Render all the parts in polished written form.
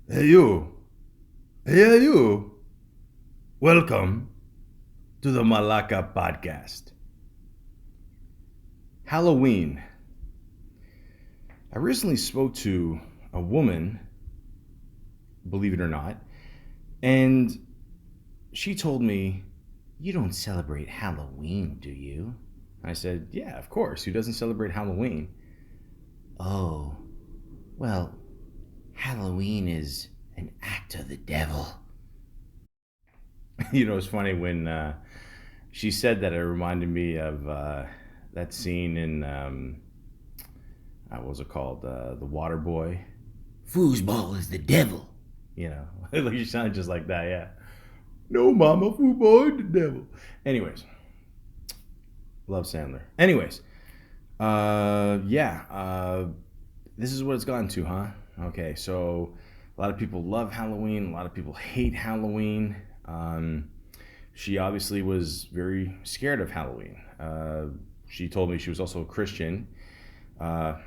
Hey you, hey you, welcome to the Malaka podcast. Halloween. I recently spoke to a woman, believe it or not, and she told me, "You don't celebrate Halloween, do you?" I said, "Yeah, of course. Who doesn't celebrate Halloween?" "Oh, well, Halloween is an act of the devil." It's funny when she said that. It reminded me of that scene in what was it called? The Water Boy. Foosball is the devil. Like you sound just like that. Yeah. No, Mama, foosball is the devil. Anyways, love Sandler. Anyways, yeah. This is what it's gotten to, huh? Okay, so a lot of people love Halloween. A lot of people hate Halloween. She obviously was very scared of Halloween. She told me she was also a Christian.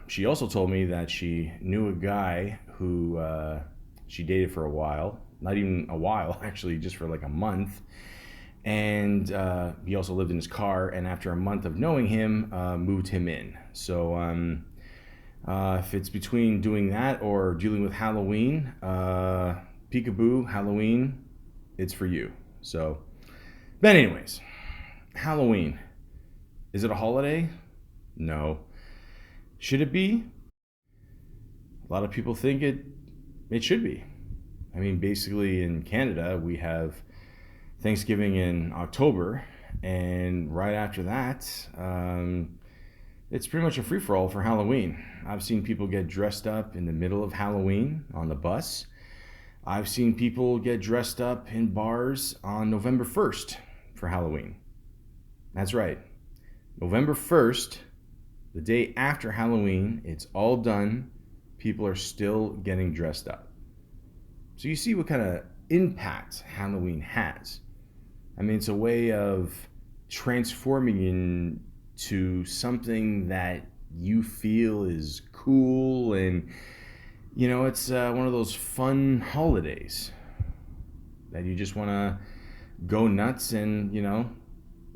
She also told me that she knew a guy who she dated for a while. Not even a while, actually, just for like a month. And he also lived in his car. And after a month of knowing him, moved him in. So if it's between doing that or dealing with Halloween, peekaboo, Halloween, it's for you. So, but anyways, Halloween. Is it a holiday? No. Should it be? A lot of people think it should be. I mean, basically in Canada, we have Thanksgiving in October, and right after that, it's pretty much a free for all for Halloween. I've seen people get dressed up in the middle of Halloween on the bus. I've seen people get dressed up in bars on November 1st for Halloween. That's right. November 1st, the day after Halloween, it's all done. People are still getting dressed up. So you see what kind of impact Halloween has. I mean, it's a way of transforming into something that you feel is cool, and it's one of those fun holidays that you just want to go nuts and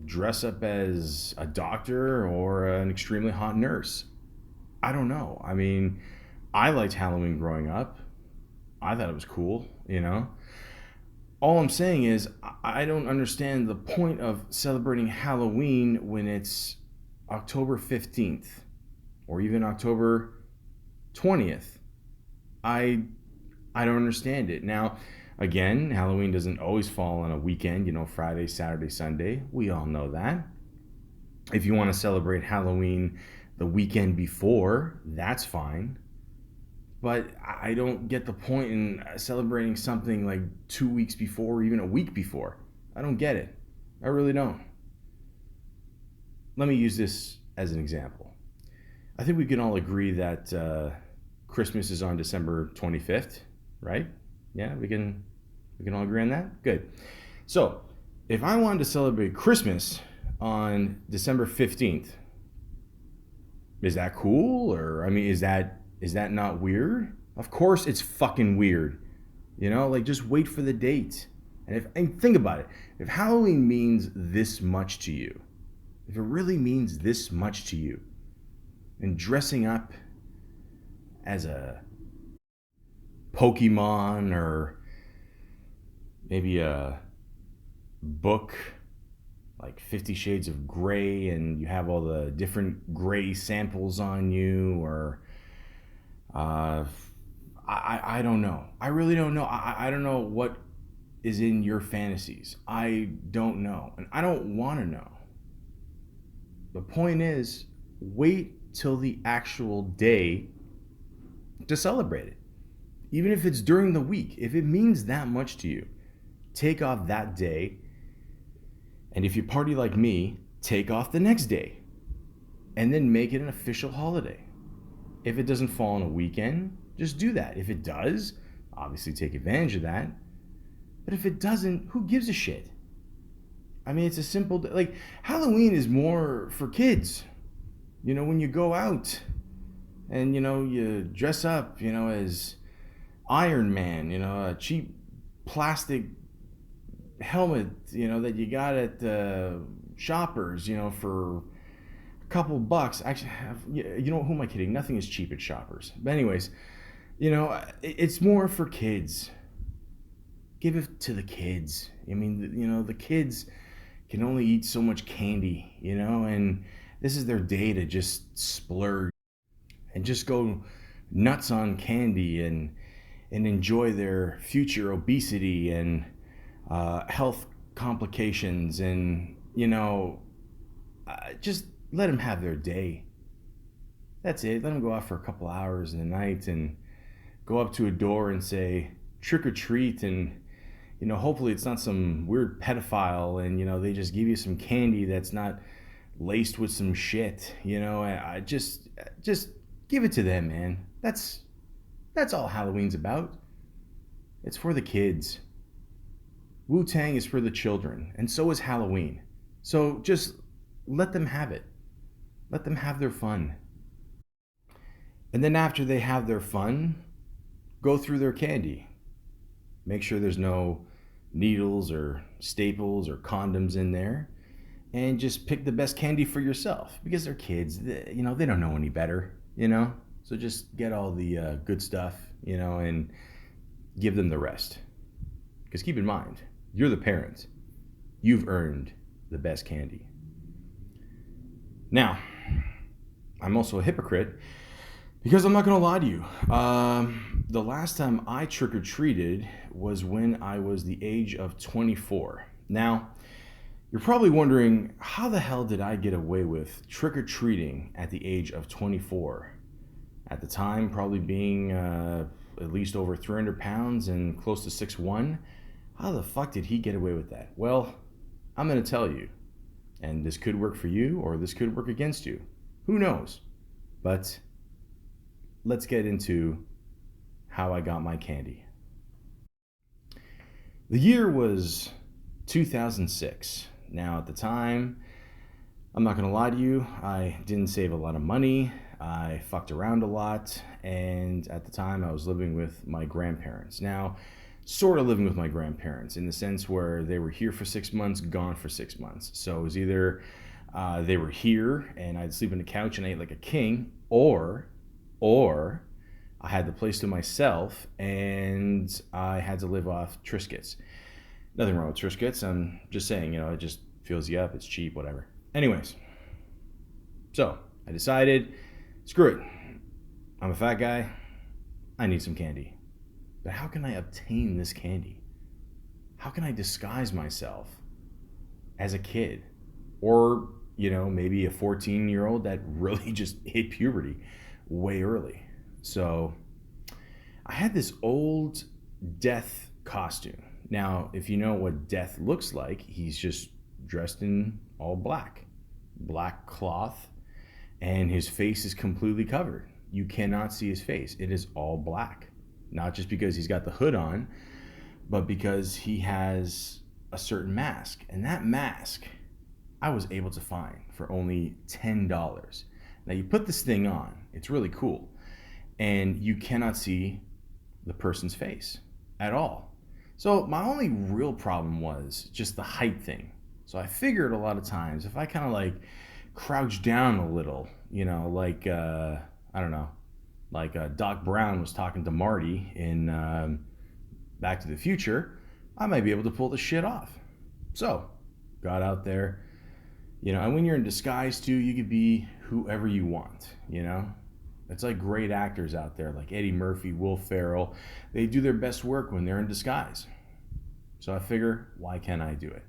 dress up as a doctor or an extremely hot nurse. I don't know. I mean, I liked Halloween growing up. I thought it was cool. All I'm saying is, I don't understand the point of celebrating Halloween when it's October 15th or even October 20th. I I don't understand it. Now, again, Halloween doesn't always fall on a weekend, Friday, Saturday, Sunday. We all know that. If you want to celebrate Halloween the weekend before, that's fine. But I don't get the point in celebrating something like 2 weeks before or even a week before. I don't get it. I really don't. Let me use this as an example. I think we can all agree that Christmas is on December 25th, right? Yeah, we can all agree on that. Good. So, if I wanted to celebrate Christmas on December 15th, is that cool? Or I mean, is that not weird? Of course it's fucking weird. Like, just wait for the date. And think about it. If Halloween means this much to you, if it really means this much to you, and dressing up as a Pokemon or maybe a book like 50 Shades of Grey, and you have all the different gray samples on you, or uh, I don't know. I really don't know. I don't know what is in your fantasies. I don't know. And I don't want to know. The point is, wait till the actual day to celebrate it. Even if it's during the week, if it means that much to you, take off that day. And if you party like me, take off the next day. And then make it an official holiday. If it doesn't fall on a weekend, just do that. If it does, obviously take advantage of that. But if it doesn't, who gives a shit? I mean, it's a simple, like, Halloween is more for kids. When you go out and, you dress up, as Iron Man, a cheap plastic helmet, that you got at Shoppers, for a couple bucks. Actually, who am I kidding? Nothing is cheap at Shoppers. But anyways, it's more for kids. Give it to the kids. I mean, the kids can only eat so much candy, and this is their day to just splurge and just go nuts on candy and enjoy their future obesity and health complications, and just let them have their day. That's it. Let them go out for a couple hours in the night and go up to a door and say trick or treat, and hopefully it's not some weird pedophile, and they just give you some candy that's not laced with some shit. I just give it to them, man. That's all Halloween's about. It's for the kids. Wu-Tang is for the children, and so is Halloween. So just let them have it. Let them have their fun. And then after they have their fun, go through their candy. Make sure there's no needles or staples or condoms in there, and just pick the best candy for yourself, because they're kids. They don't know any better, So just get all the good stuff, and give them the rest. Because keep in mind, you're the parent. You've earned the best candy. Now, I'm also a hypocrite, because I'm not going to lie to you. The last time I trick-or-treated was when I was the age of 24. Now, you're probably wondering, how the hell did I get away with trick-or-treating at the age of 24? At the time, probably being at least over 300 pounds and close to 6'1". How the fuck did he get away with that? Well, I'm going to tell you. And this could work for you, or this could work against you. Who knows? But let's get into how I got my candy. The year was 2006. Now, at the time, I'm not going to lie to you, I didn't save a lot of money. I fucked around a lot. And at the time, I was living with my grandparents. Now, sort of living with my grandparents in the sense where they were here for 6 months, gone for 6 months. So it was either they were here and I'd sleep on the couch and I ate like a king, or I had the place to myself and I had to live off Triscuits. Nothing wrong with Triscuits. I'm just saying, it just fills you up. It's cheap, whatever. Anyways, so I decided, screw it. I'm a fat guy. I need some candy. But how can I obtain this candy? How can I disguise myself as a kid? Or, maybe a 14-year-old that really just hit puberty way early. So I had this old Death costume. Now, if you know what Death looks like, he's just dressed in all black cloth, and his face is completely covered. You cannot see his face. It is all black. Not just because he's got the hood on, but because he has a certain mask. And that mask I was able to find for only $10. Now you put this thing on, it's really cool, and you cannot see the person's face at all. So my only real problem was just the height thing. So I figured a lot of times if I kind of like crouch down a little, like, I don't know, like Doc Brown was talking to Marty in Back to the Future, I might be able to pull the shit off. So, got out there, and when you're in disguise too, you could be whoever you want, It's like great actors out there, like Eddie Murphy, Will Ferrell. They do their best work when they're in disguise. So I figure, why can't I do it?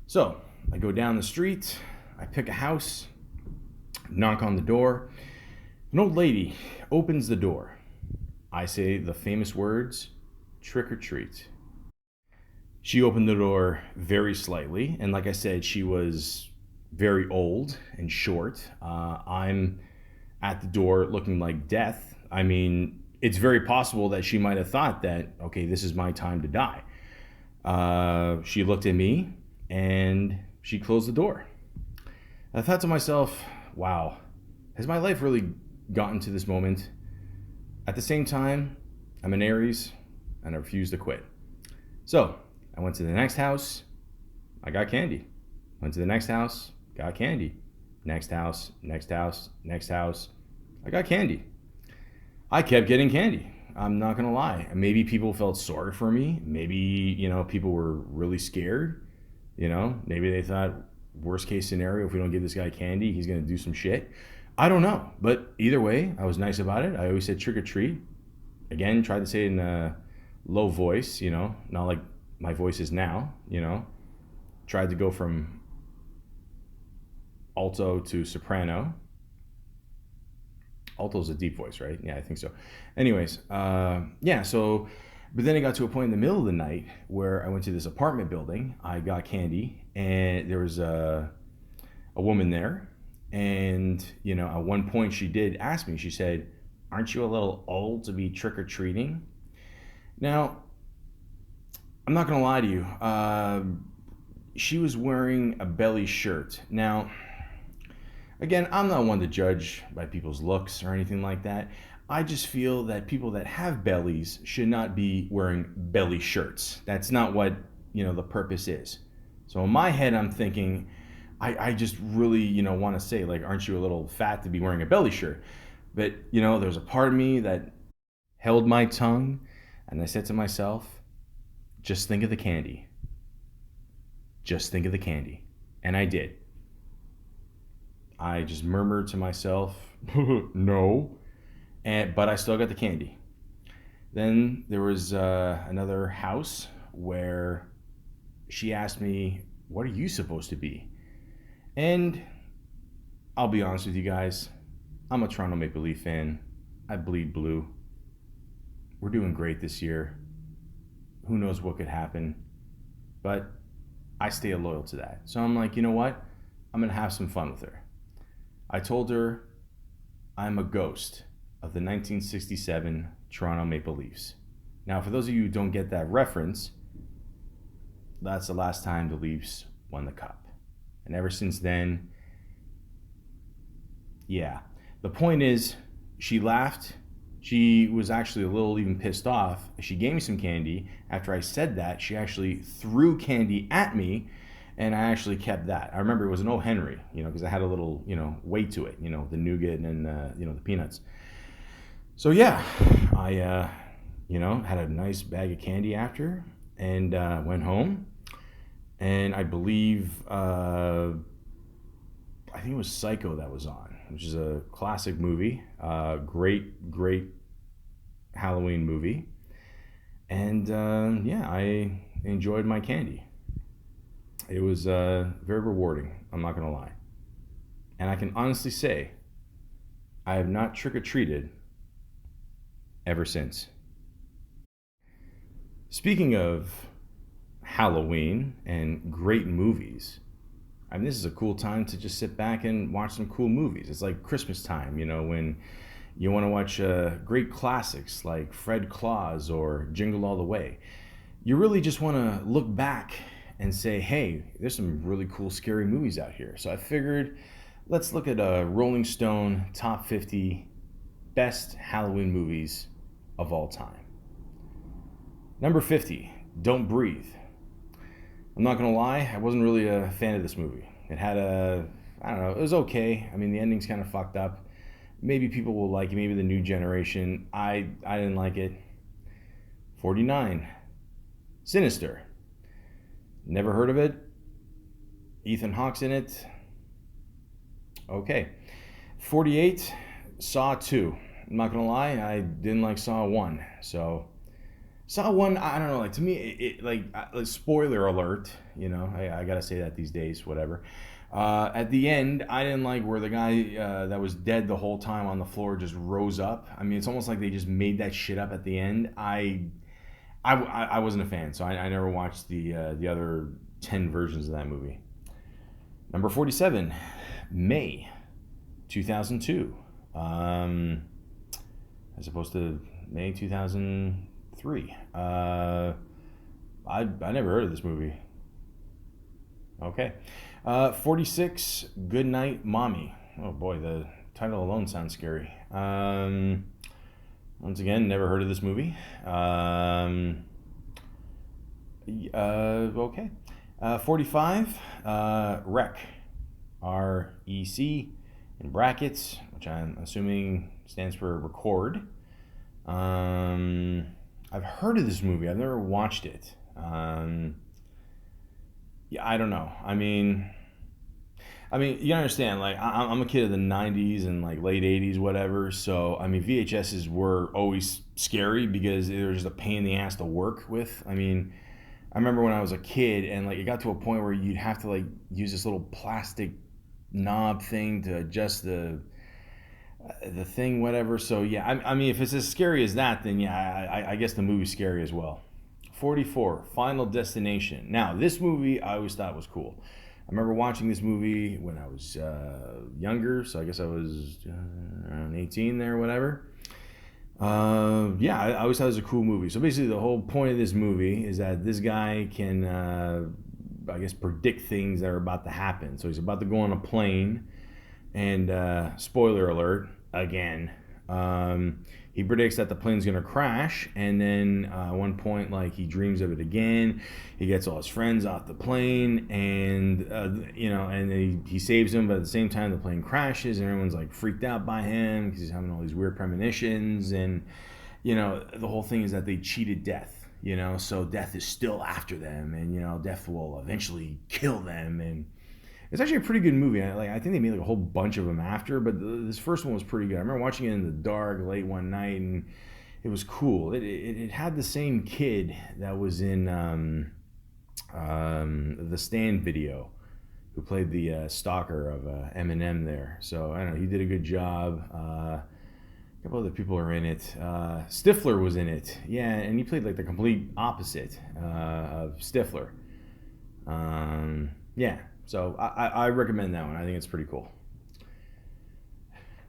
So, I go down the street, I pick a house, knock on the door. An old lady opens the door. I say the famous words, trick or treat. She opened the door very slightly, and like I said, she was very old and short. I'm at the door looking like death. I mean, it's very possible that she might have thought that, okay, this is my time to die. She looked at me and she closed the door. I thought to myself, wow, has my life really gotten to this moment? At the same time, I'm an Aries, and I refuse to quit. So I went to the next house. I got candy. Went to the next house. Got candy. Next house. Next house. Next house. I got candy. I kept getting candy. I'm not gonna lie. Maybe people felt sorry for me. Maybe, people were really scared. Maybe they thought, worst case scenario, if we don't give this guy candy, he's gonna do some shit. I don't know. But either way, I was nice about it. I always said trick or treat. Again, tried to say it in a low voice, not like my voice is now, Tried to go from alto to soprano. Alto's a deep voice, right? Yeah, I think so. Anyways, but then it got to a point in the middle of the night where I went to this apartment building. I got candy, and there was a woman there. And, at one point she did ask me, she said, "Aren't you a little old to be trick-or-treating?" Now, I'm not going to lie to you. She was wearing a belly shirt. Now, again, I'm not one to judge by people's looks or anything like that. I just feel that people that have bellies should not be wearing belly shirts. That's not what, the purpose is. So in my head, I'm thinking, I just really, want to say, like, aren't you a little fat to be wearing a belly shirt? But, there's a part of me that held my tongue, and I said to myself, just think of the candy. Just think of the candy. And I did. I just murmured to myself, no, but I still got the candy. Then there was another house where she asked me, what are you supposed to be? And I'll be honest with you guys, I'm a Toronto Maple Leaf fan. I bleed blue. We're doing great this year. Who knows what could happen? But I stay loyal to that. So I'm like, you know what? I'm going to have some fun with her. I told her I'm a ghost of the 1967 Toronto Maple Leafs. Now, for those of you who don't get that reference, that's the last time the Leafs won the cup. And ever since then, yeah. The point is, she laughed. She was actually a little even pissed off. She gave me some candy. After I said that, she actually threw candy at me, and I actually kept that. I remember it was an O. Henry, because I had a little, weight to it, the nougat and, the peanuts. So yeah, I, had a nice bag of candy after, and went home. And I believe, I think it was Psycho that was on, which is a classic movie, great Halloween movie. And I enjoyed my candy. It was very rewarding, I'm not going to lie. And I can honestly say, I have not trick-or-treated ever since. Speaking of Halloween and great movies, I mean, this is a cool time to just sit back and watch some cool movies. It's like Christmas time, when you want to watch great classics like Fred Claus or Jingle All the Way. You really just want to look back and say, hey, there's some really cool scary movies out here. So I figured, let's look at a Rolling Stone top 50 best Halloween movies of all time. Number 50, Don't Breathe. I'm not going to lie, I wasn't really a fan of this movie. It had it was okay. I mean, the ending's kind of fucked up. Maybe people will like it, maybe the new generation. I didn't like it. 49, Sinister. Never heard of it. Ethan Hawke's in it. Okay. 48, Saw 2. I'm not going to lie, I didn't like Saw 1. So Saw 1, I don't know, like, to me, spoiler alert, I gotta say that these days, whatever. At the end, I didn't like where the guy that was dead the whole time on the floor just rose up. I mean, it's almost like they just made that shit up at the end. I wasn't a fan, so I never watched the other 10 versions of that movie. Number 47, May 2002. As opposed to May 2003. I never heard of this movie. Okay. 46, Goodnight Mommy. Oh boy, the title alone sounds scary. Once again, never heard of this movie. Okay. 45, Rec. REC in brackets, which I'm assuming stands for record. I've heard of this movie. I've never watched it. Yeah, I don't know. You gotta understand. Like, I'm a kid of the '90s and like late '80s, whatever. So, VHSs were always scary because they were just a pain in the ass to work with. I remember when I was a kid and like it got to a point where you'd have to like use this little plastic knob thing to adjust the thing, whatever. So yeah, if it's as scary as that, then yeah, I guess the movie's scary as well. 44, Final Destination. Now, this movie I always thought was cool. I remember watching this movie when I was younger, so I guess I was around 18 there, whatever. Yeah, I always thought it was a cool movie. So basically, the whole point of this movie is that this guy can, I guess, predict things that are about to happen. So he's about to go on a plane, and spoiler alert, again, he predicts that the plane's gonna crash, and then at one point, like, he dreams of it again. He gets all his friends off the plane, and and he saves them. But at the same time, the plane crashes, and everyone's like freaked out by him because he's having all these weird premonitions. And the whole thing is that they cheated death. So death is still after them, and death will eventually kill them. And it's actually a pretty good movie. I think they made like a whole bunch of them after, but this first one was pretty good. I remember watching it in the dark late one night, and it was cool. It had the same kid that was in the Stand video, who played the stalker of Eminem there. So I don't know, he did a good job. A couple other people are in it. Stifler was in it, yeah, and he played like the complete opposite of Stifler. Yeah. So I recommend that one. I think it's pretty cool.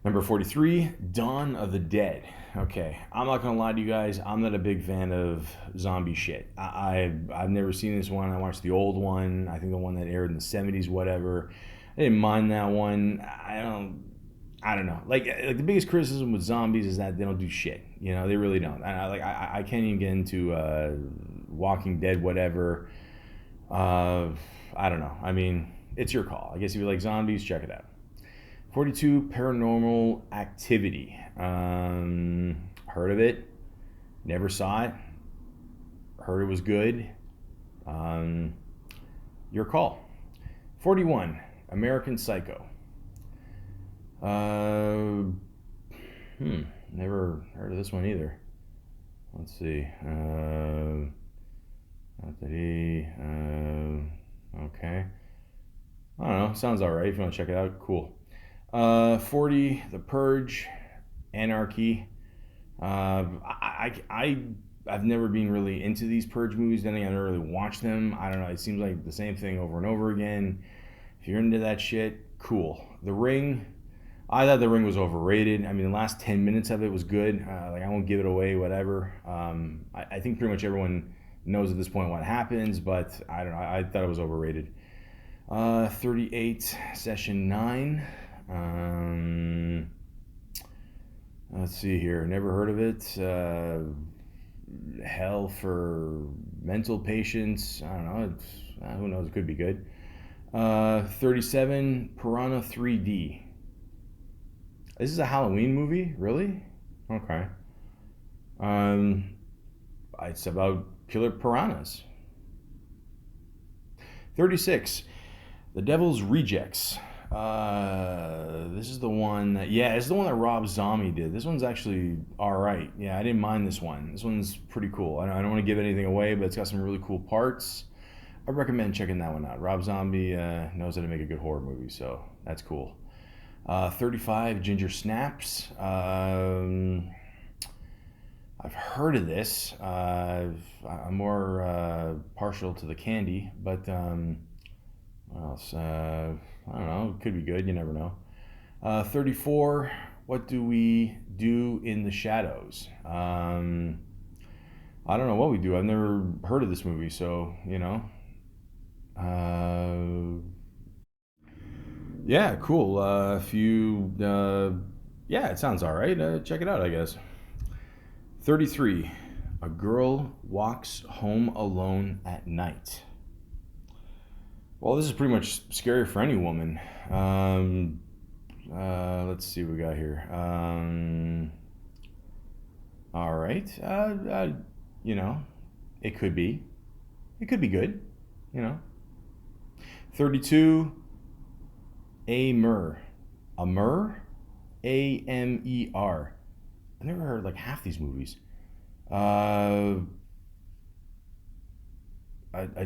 Number 43, Dawn of the Dead. Okay, I'm not gonna lie to you guys. I'm not a big fan of zombie shit. I've never seen this one. I watched the old one. I think the one that aired in the '70s, whatever. I didn't mind that one. I don't know. Like the biggest criticism with zombies is that they don't do shit. They really don't. I can't even get into Walking Dead, whatever. I don't know. It's your call. I guess if you like zombies, check it out. 42, Paranormal Activity. Heard of it. Never saw it. Heard it was good. Your call. 41, American Psycho. Never heard of this one either. Let's see. Okay. I don't know. Sounds all right. If you want to check it out, cool. 40, The Purge, Anarchy. I've never been really into these Purge movies. Then I never really watched them. I don't know. It seems like the same thing over and over again. If you're into that shit, cool. The Ring. I thought The Ring was overrated. The last 10 minutes of it was good. I won't give it away, whatever. I think pretty much everyone knows at this point what happens, but I don't know. I thought it was overrated. 38, Session 9. Let's see here. Never heard of it. Hell for Mental Patients. I don't know. Who knows? It could be good. 37, Piranha 3D. This is a Halloween movie? Really? Okay. It's about killer piranhas. 36, The Devil's Rejects. This is the one that Rob Zombie did. This one's actually all right. Yeah, I didn't mind this one. This one's pretty cool. I don't want to give anything away, but it's got some really cool parts. I recommend checking that one out. Rob Zombie knows how to make a good horror movie, so that's cool. 35, Ginger Snaps. I've heard of this. I'm more partial to the candy, but what else? I don't know. It could be good. You never know. 34, What Do We Do in the Shadows? I don't know what we do. I've never heard of this movie, so, yeah, cool. If you, yeah, it sounds all right. Check it out, I guess. 33. A girl walks home alone at night. Well, this is pretty much scary for any woman. Let's see what we got here. All right. You know, it could be. It could be good. You know. 32. Amer. Amer? Amer. I've never heard like half these movies. A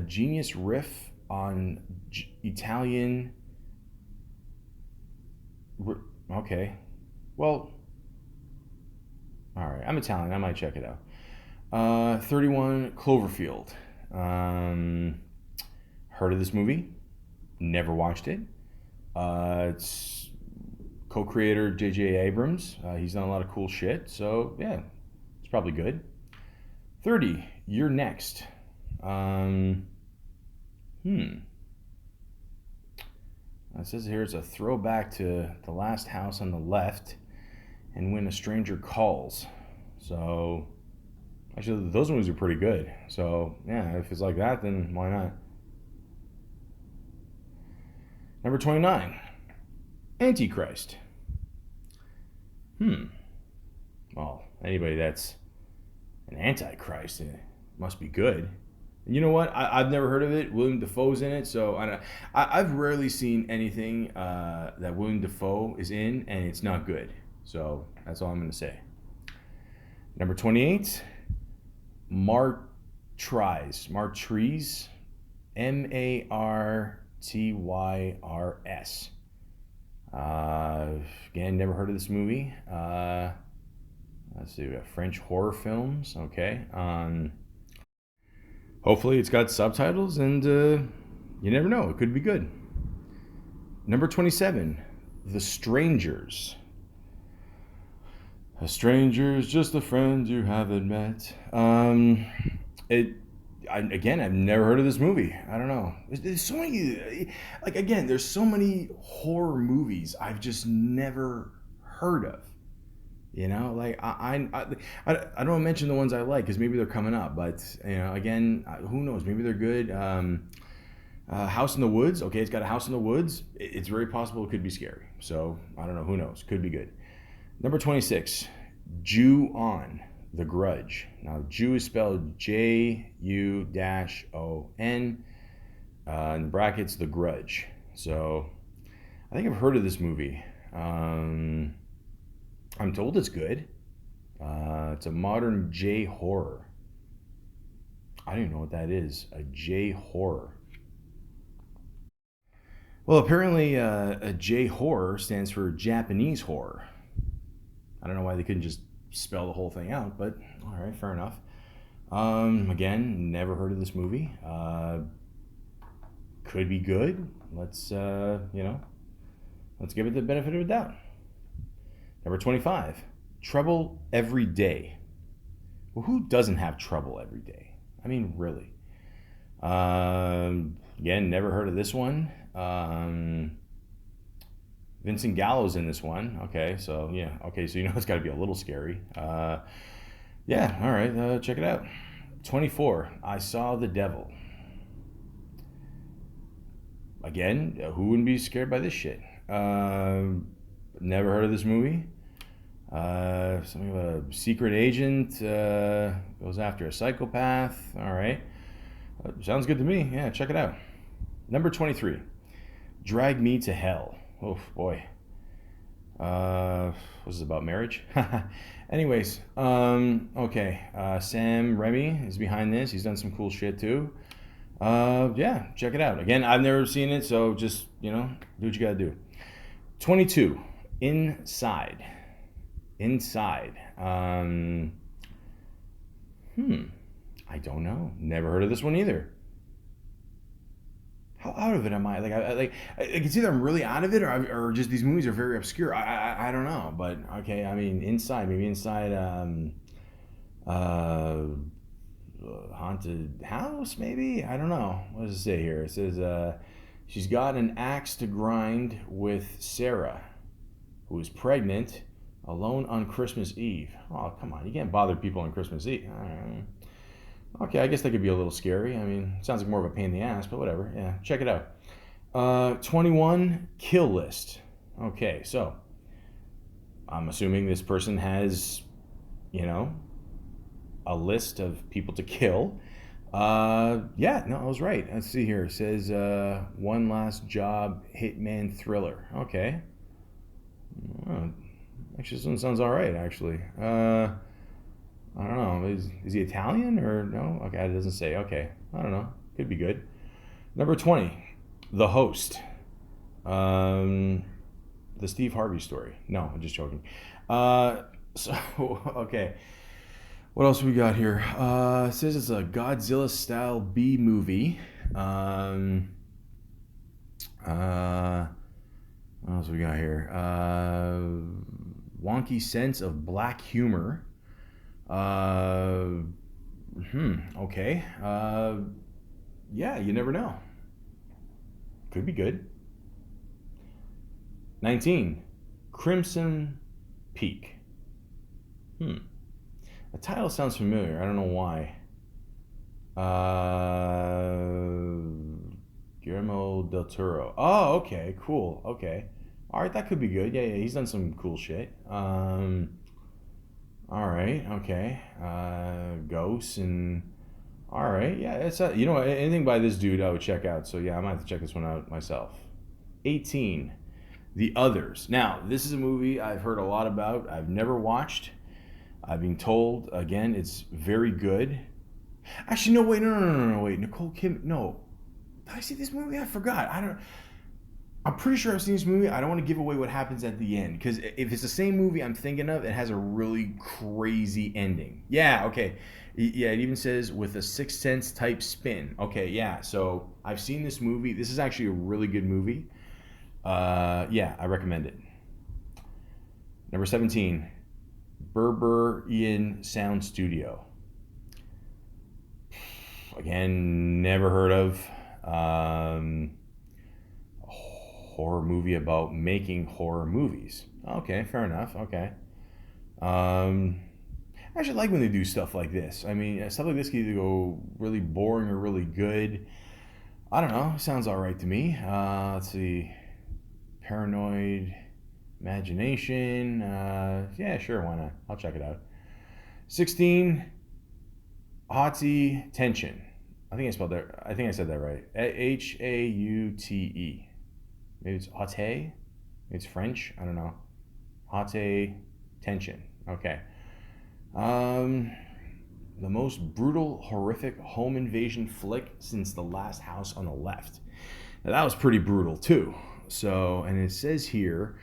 genius riff on Italian. Okay. Well, all right. I'm Italian. I might check it out. 31 Cloverfield. Heard of this movie? Never watched it. It's co-creator J.J. Abrams. He's done a lot of cool shit. So, yeah, it's probably good. 30. You're Next. It says here it's a throwback to The Last House on the Left and When a Stranger Calls. So, actually, those movies are pretty good. So, yeah, if it's like that, then why not? Number 29. Antichrist. Well, anybody that's an Antichrist must be good. And you know what? I've never heard of it. William Dafoe's in it, so I've rarely seen anything that William Dafoe is in, and it's not good. So that's all I'm going to say. Number 28, Martyrs. Martyrs. Martyrs. Again, never heard of this movie. Let's see, we got French horror films. Okay. Hopefully it's got subtitles, and you never know. It could be good. Number 27, The Strangers. A stranger's just a friend you haven't met. Again, I've never heard of this movie. I don't know. There's so many, like, again, there's so many horror movies I've just never heard of. You know, like, I don't want to mention the ones I like because maybe they're coming up. But, you know, again, who knows? Maybe they're good. House in the Woods. Okay, it's got a house in the woods. It's very possible it could be scary. So, I don't know. Who knows? Could be good. Number 26, Ju-on. The Grudge. Now, Jew is spelled J-U-O-N. In brackets, The Grudge. So, I think I've heard of this movie. I'm told it's good. It's a modern J-horror. I don't even know what that is. A J-horror. Well, apparently a J-horror stands for Japanese horror. I don't know why they couldn't just spell the whole thing out, but all right, fair enough. Again, never heard of this movie. Could be good. Let's give it the benefit of the doubt. Number 25, Trouble Every Day. Well, who doesn't have trouble every day? I mean, really. Again, never heard of this one. Vincent Gallo's in this one. Okay, so yeah. Okay, so you know it's got to be a little scary. Yeah, all right, check it out. 24, I Saw the Devil. Again, who wouldn't be scared by this shit? Never heard of this movie. Something about a secret agent goes after a psychopath. All right. Sounds good to me. Yeah, check it out. Number 23, Drag Me to Hell. Oh, boy. Was this about marriage? Anyways, okay. Sam Raimi is behind this. He's done some cool shit, too. Yeah, check it out. Again, I've never seen it, so just, do what you gotta do. 22, Inside. Inside. I don't know. Never heard of this one either. How out of it am I? It's either I'm really out of it, or just these movies are very obscure. I don't know, but okay. I mean, Inside, maybe Inside, haunted house, maybe. I don't know. What does it say here? It says she's got an axe to grind with Sarah, who is pregnant. Alone on Christmas Eve. Oh, come on. You can't bother people on Christmas Eve. Okay, I guess that could be a little scary. I mean, it sounds like more of a pain in the ass, but whatever. Yeah, check it out. 21, Kill List. Okay, so I'm assuming this person has, a list of people to kill. Yeah, no, I was right. Let's see here. It says One Last Job Hitman Thriller. Okay. Oh, actually, this one sounds all right, actually. I don't know. Is he Italian or no? Okay, it doesn't say. Okay. I don't know. Could be good. Number 20, The Host. The Steve Harvey story. No, I'm just joking. Okay. What else we got here? It says it's a Godzilla-style B movie. What else we got here? Wonky sense of black humor. Okay. Yeah, you never know. Could be good. 19, Crimson Peak. The title sounds familiar. I don't know why. Guillermo del Toro. Oh, okay, cool. Okay. All right, that could be good. Yeah, he's done some cool shit. All right, okay. Ghosts and... All right, yeah, it's anything by this dude I would check out. So yeah, I might have to check this one out myself. 18, The Others. Now, this is a movie I've heard a lot about. I've never watched. I've been told, again, it's very good. Actually, no, wait, no, wait. Nicole Kidman, no. Did I see this movie? I forgot. I'm pretty sure I've seen this movie. I don't want to give away what happens at the end. Because if it's the same movie I'm thinking of, it has a really crazy ending. Yeah, okay. Yeah, it even says with a Sixth Sense type spin. Okay, yeah. So I've seen this movie. This is actually a really good movie. Yeah, I recommend it. Number 17. Berberian Sound Studio. Again, never heard of. Horror movie about making horror movies. Okay, fair enough. Okay. I actually like when they do stuff like this. I mean, stuff like this can either go really boring or really good. I don't know. Sounds all right to me. Let's see. Paranoid Imagination. Yeah, sure. Why not? I'll check it out. 16. Haute Tension. I think I said that right. Haute. Maybe it's Haute. Maybe it's French. I don't know. Haute Tension. Okay. The most brutal, horrific home invasion flick since The Last House on the Left. Now, that was pretty brutal too. So, and it says here,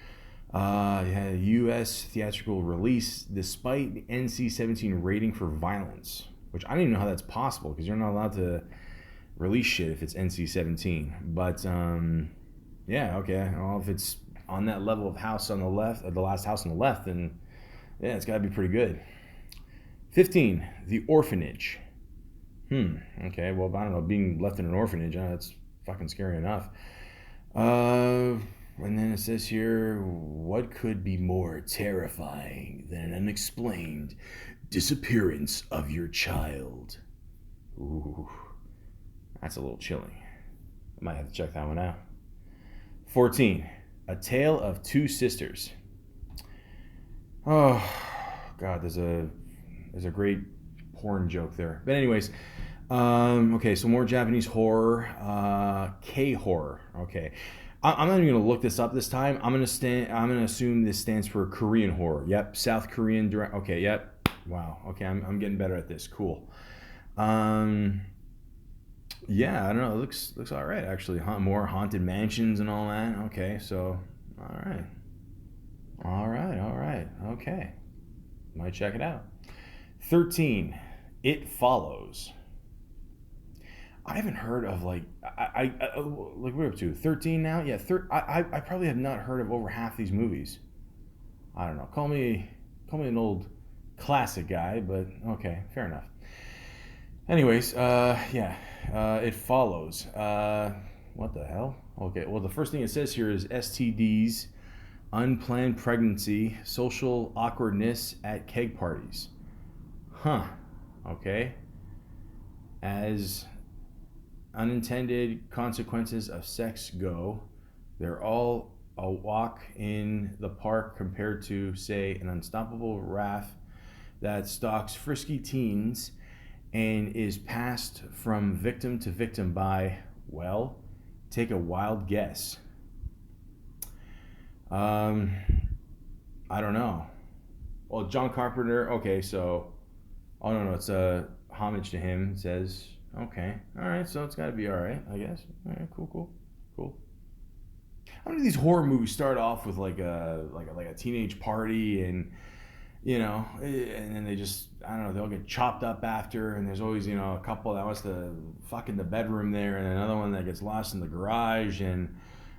it had a U.S. theatrical release despite the NC-17 rating for violence, which I don't even know how that's possible because you're not allowed to release shit if it's NC-17. But yeah, okay. Well, if it's on that level of House on the Left, The Last House on the Left, then yeah, it's got to be pretty good. 15, The Orphanage. Okay, well, I don't know, being left in an orphanage, that's fucking scary enough. And then it says here, what could be more terrifying than an unexplained disappearance of your child? Ooh, that's a little chilling. I might have to check that one out. 14, A Tale of Two Sisters. Oh, God, there's a great porn joke there. But anyways, okay, so more Japanese horror, K-horror. Okay, I'm not even gonna look this up this time. I'm gonna assume this stands for Korean horror. Yep, South Korean direct. Okay, yep. Wow. Okay, I'm getting better at this. Cool. Yeah, I don't know. It looks all right actually. More haunted mansions and all that. Okay, so all right. Okay, might check it out. 13, It Follows. I haven't heard of like we're up to 13 now. Yeah, I probably have not heard of over half these movies. I don't know. Call me an old classic guy, but okay, fair enough. Anyways, yeah, It Follows. What the hell? Okay, well the first thing it says here is STDs unplanned pregnancy, social awkwardness at keg parties. Huh. Okay. As unintended consequences of sex go, they're all a walk in the park compared to, say, an unstoppable raft that stalks frisky teens and is passed from victim to victim by, well, take a wild guess. I don't know. Well, John Carpenter, okay, so, oh no, it's a homage to him, it says, okay, all right, so it's got to be all right, I guess. All right, cool. How many of these horror movies start off with like a teenage party and then they just, I don't know, they'll get chopped up after, and there's always, a couple that wants to fuck in the bedroom there, and another one that gets lost in the garage, and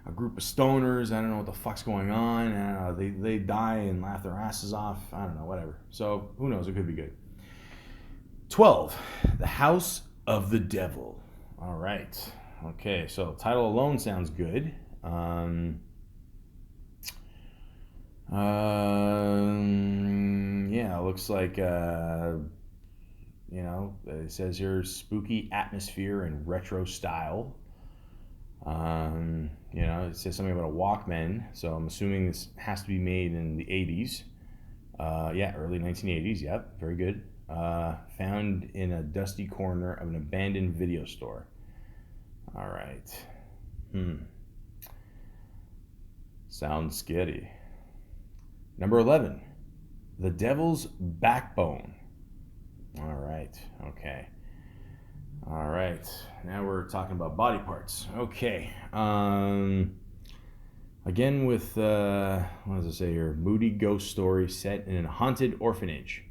a group of stoners, I don't know what the fuck's going on, and they die and laugh their asses off, I don't know, whatever. So, who knows, it could be good. 12, The House of the Devil. All right. Okay, so title alone sounds good. Yeah, it looks like, it says here spooky atmosphere and retro style. It says something about a Walkman, so I'm assuming this has to be made in the 80s. Early 1980s, yep, very good. Found in a dusty corner of an abandoned video store. All right. Sounds scary. Number 11, The Devil's Backbone. All right, okay. All right, now we're talking about body parts. Okay. Again with, what does it say here? Moody ghost story set in a haunted orphanage.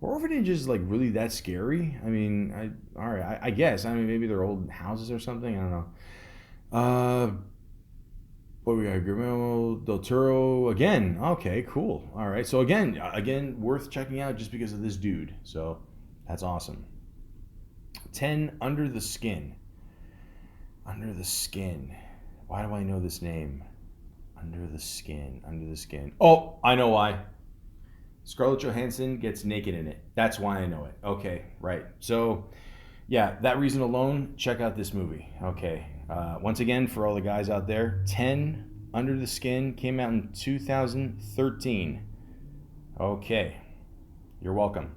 Are orphanages like really that scary? I mean, I guess. I mean, maybe they're old houses or something. I don't know. What we got? Guillermo del Toro again. Okay, cool. All right. So again, worth checking out just because of this dude. So that's awesome. 10, Under the Skin. Under the Skin. Why do I know this name? Under the Skin. Oh, I know why. Scarlett Johansson gets naked in it. That's why I know it. Okay, right. So, yeah, that reason alone, check out this movie. Okay. Once again, for all the guys out there, 10, Under the Skin, came out in 2013. Okay. You're welcome.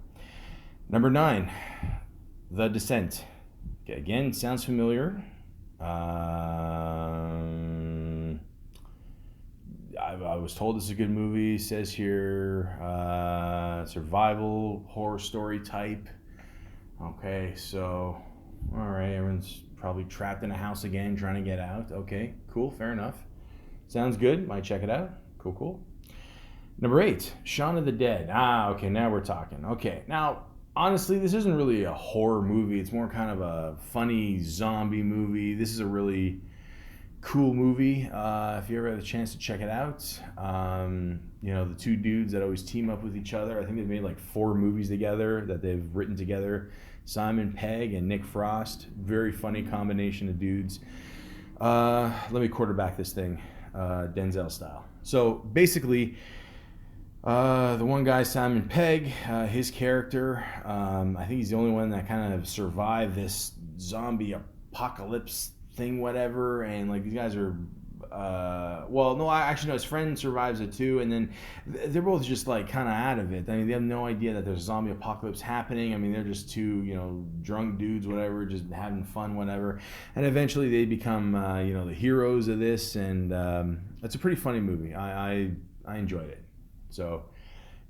Number 9, The Descent. Okay, again, sounds familiar. I was told this is a good movie. It says here, survival horror story type. Okay, so, all right, everyone's probably trapped in a house again, trying to get out. Okay, cool, fair enough. Sounds good. Might check it out. Cool. Number 8, Shaun of the Dead. Okay, now we're talking. Okay, now, honestly, this isn't really a horror movie. It's more kind of a funny zombie movie. This is a really cool movie. If you ever have a chance to check it out, the two dudes that always team up with each other. I think they've made like 4 movies together that they've written together. Simon Pegg and Nick Frost. Very funny combination of dudes. Let me quarterback this thing, Denzel style. So basically, the one guy, Simon Pegg, his character, I think he's the only one that kind of survived this zombie apocalypse thing, whatever, and like these guys are, his friend survives it too, and then they're both just like kind of out of it. I mean, they have no idea that there's a zombie apocalypse happening. I mean, they're just two, drunk dudes, whatever, just having fun, whatever, and eventually they become, the heroes of this, and it's a pretty funny movie. I enjoyed it. So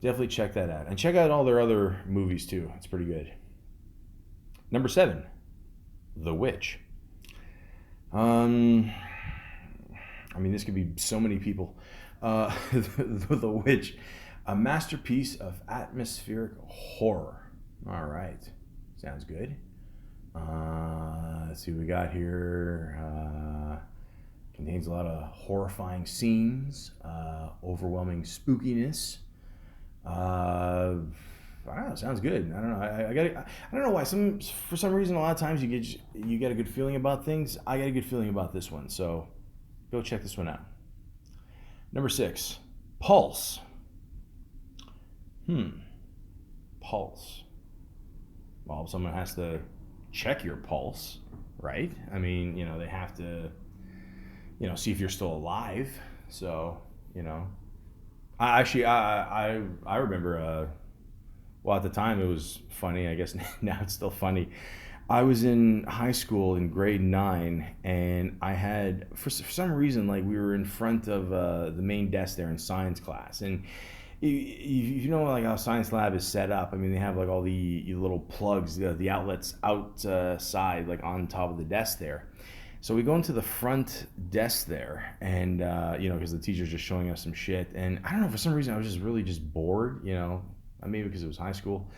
definitely check that out. And check out all their other movies too. It's pretty good. Number 7, The Witch. This could be so many people. The Witch, a masterpiece of atmospheric horror. All right. Sounds good. Let's see what we got here. Contains a lot of horrifying scenes, overwhelming spookiness. I don't know. Sounds good. I don't know. I don't know why. For some reason, a lot of times you get a good feeling about things. I get a good feeling about this one. So go check this one out. Number 6, pulse. Pulse. Well, someone has to check your pulse, right? I mean, they have to, see if you're still alive. So, I remember, well, at the time it was funny. I guess now it's still funny. I was in high school in grade 9, and I had, for some reason, like, we were in front of the main desk there in science class. And you know, like, how science lab is set up. I mean, they have like all the little plugs, the outlets outside, like on top of the desk there. So we go into the front desk there, and because the teacher's just showing us some shit. And I don't know, for some reason I was just really just bored, maybe because it was high school.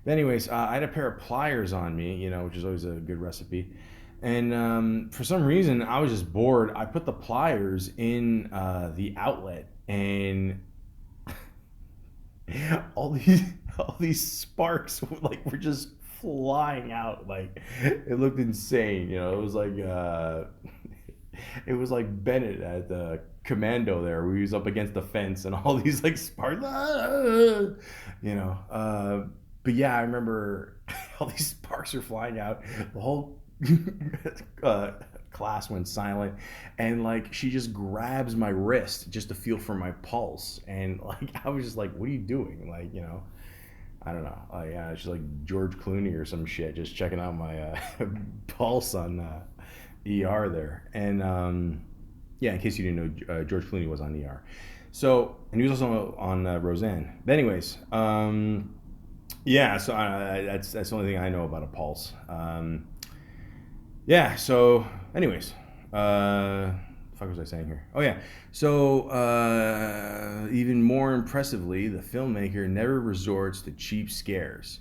But anyways, I had a pair of pliers on me, which is always a good recipe. And for some reason I was just bored. I put the pliers in the outlet, and all these sparks were just flying out. Like, it looked insane. It was like it was like Bennett at the Commando there, where he was up against the fence and all these like sparks, but yeah, I remember all these sparks are flying out. The whole class went silent, and like, she just grabs my wrist just to feel for my pulse. And like, I was just like, what are you doing? Like, I don't know. Yeah, she's like George Clooney or some shit, just checking out my pulse on ER there. And yeah, in case you didn't know, George Clooney was on ER. So, and he was also on Roseanne. But anyways, yeah. So that's the only thing I know about a pulse. Yeah. So, anyways, fuck was I saying here? Oh yeah. So even more impressively, the filmmaker never resorts to cheap scares,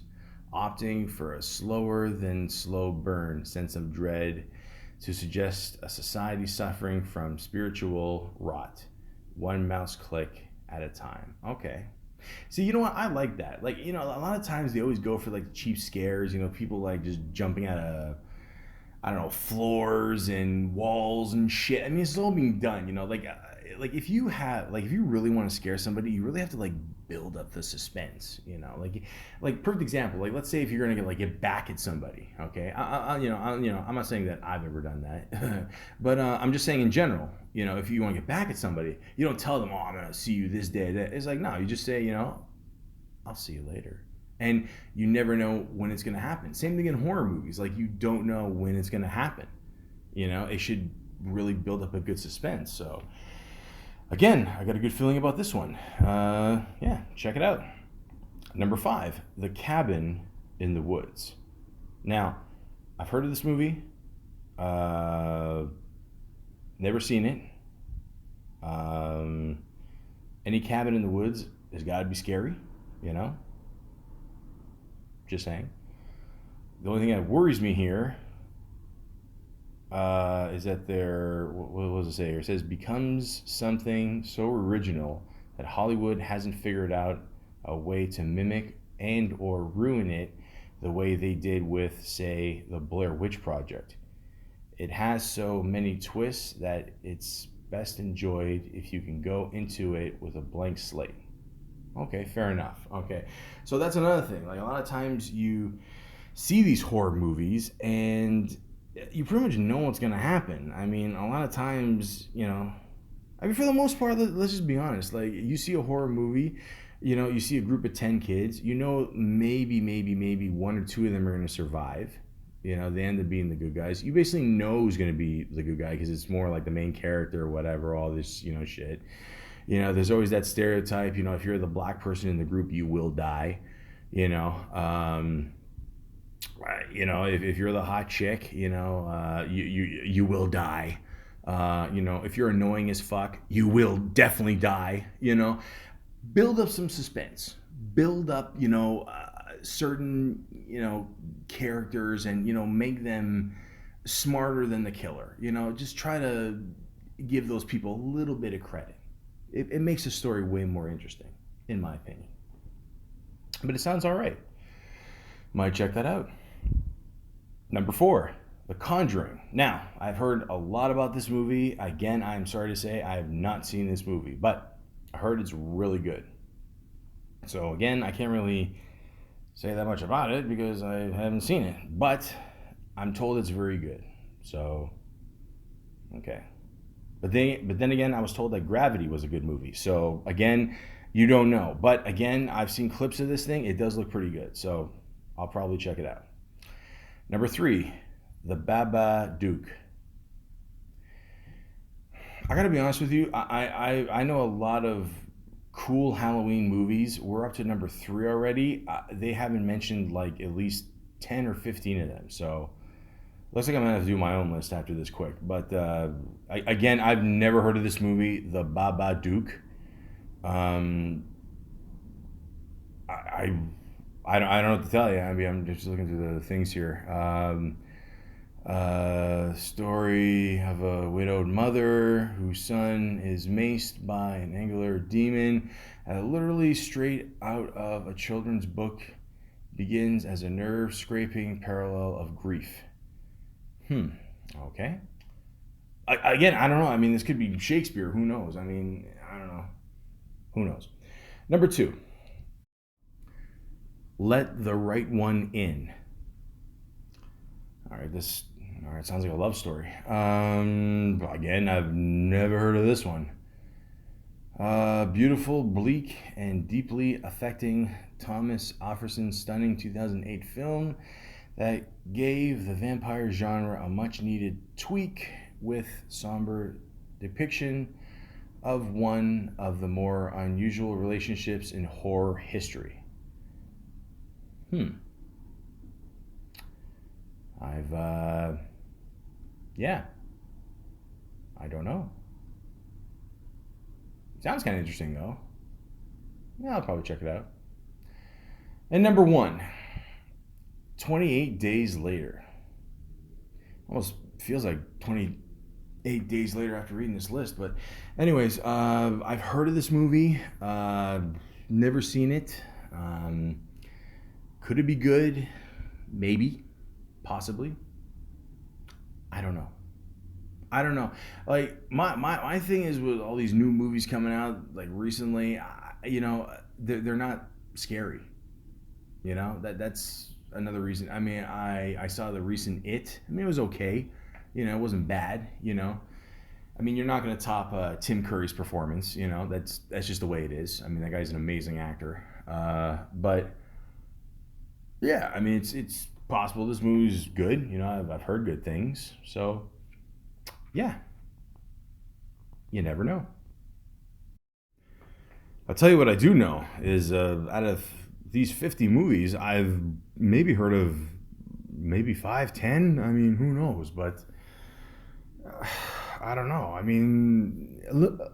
opting for a slower than slow burn sense of dread to suggest a society suffering from spiritual rot, one mouse click at a time. Okay. See, you know what? I like that. Like, a lot of times they always go for like cheap scares, people like just jumping out of, I don't know, floors and walls and shit. I mean, it's all being done, like if you really want to scare somebody, you really have to like build up the suspense, like perfect example. Like, let's say if you're gonna get back at somebody, okay? I'm not saying that I've ever done that, but I'm just saying in general, if you want to get back at somebody, you don't tell them, oh, I'm gonna see you this day. It's like, no, you just say, I'll see you later. And you never know when it's going to happen. Same thing in horror movies. Like, you don't know when it's going to happen. It should really build up a good suspense. So, again, I got a good feeling about this one. Yeah, check it out. Number 5, The Cabin in the Woods. Now, I've heard of this movie. Never seen it. Any cabin in the woods has got to be scary, Just saying. The only thing that worries me here is that what does it say here? It says, becomes something so original that Hollywood hasn't figured out a way to mimic and or ruin it the way they did with, say, the Blair Witch Project. It has so many twists that it's best enjoyed if you can go into it with a blank slate. Okay, fair enough. Okay, so that's another thing. Like, a lot of times you see these horror movies and you pretty much know what's gonna happen. I mean, a lot of times, for the most part, let's just be honest. Like, you see a horror movie, you see a group of 10 kids, maybe one or two of them are gonna survive. They end up being the good guys. You basically know who's gonna be the good guy because it's more like the main character or whatever, all this, shit. There's always that stereotype, if you're the black person in the group, you will die. If you're the hot chick, you will die. If you're annoying as fuck, you will definitely die. Build up some suspense. Build up, certain, characters, and, make them smarter than the killer. Just try to give those people a little bit of credit. It makes the story way more interesting, in my opinion. But it sounds all right. Might check that out. Number 4, The Conjuring. Now, I've heard a lot about this movie. Again, I'm sorry to say I have not seen this movie, but I heard it's really good. So again, I can't really say that much about it because I haven't seen it, but I'm told it's very good. So, okay. But then again, I was told that Gravity was a good movie. So again, you don't know. But again, I've seen clips of this thing. It does look pretty good. So I'll probably check it out. Number 3, The Babadook. I gotta be honest with you. I know a lot of cool Halloween movies. We're up to number 3 already. They haven't mentioned like at least 10 or 15 of them. So looks like I'm gonna have to do my own list after this quick. But again, I've never heard of this movie, The Babadook. Um, I, I don't know what to tell you. I mean, I'm just looking through the things here. Story of a widowed mother whose son is maced by an angular demon. Literally straight out of a children's book, begins as a nerve-scraping parallel of grief. Okay. Again, I don't know. I mean, this could be Shakespeare. Who knows? I mean, I don't know. Who knows? Number 2, Let the Right One In. All right, sounds like a love story. Again, I've never heard of this one. Beautiful, bleak, and deeply affecting Thomas Offerson's stunning 2008 film that gave the vampire genre a much needed tweak with somber depiction of one of the more unusual relationships in horror history. Yeah, I don't know. Sounds kind of interesting though. Yeah, I'll probably check it out. And number 1, 28 Days Later. Almost feels like 28 days later after reading this list. But anyways, I've heard of this movie. Never seen it. Could it be good? Maybe. Possibly. I don't know. Like my thing is with all these new movies coming out like recently, they're not scary. That's another reason. I mean, I saw the recent It. I mean, it was okay. It wasn't bad. I mean, you're not going to top Tim Curry's performance. That's just the way it is. I mean, that guy's an amazing actor. But yeah, I mean, it's possible this movie's good. I've heard good things. So yeah, you never know. I'll tell you what I do know is out of these 50 movies, I've maybe heard of maybe 5, 10. I mean, who knows? But I don't know. I mean,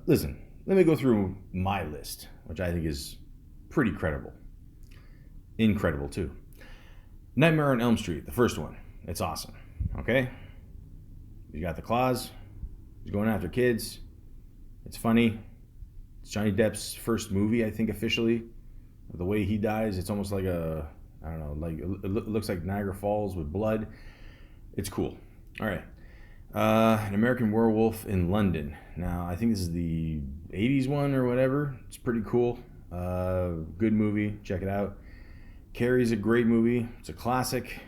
listen, let me go through my list, which I think is pretty credible. Incredible, too. Nightmare on Elm Street, the first one. It's awesome. Okay? You got the claws. He's going after kids. It's funny. It's Johnny Depp's first movie, I think, officially. The way he dies, it's almost like I don't know, like it looks like Niagara Falls with blood. It's cool. All right. An American Werewolf in London. Now, I think this is the 80s one or whatever. It's pretty cool. Good movie. Check it out. Carrie's a great movie. It's a classic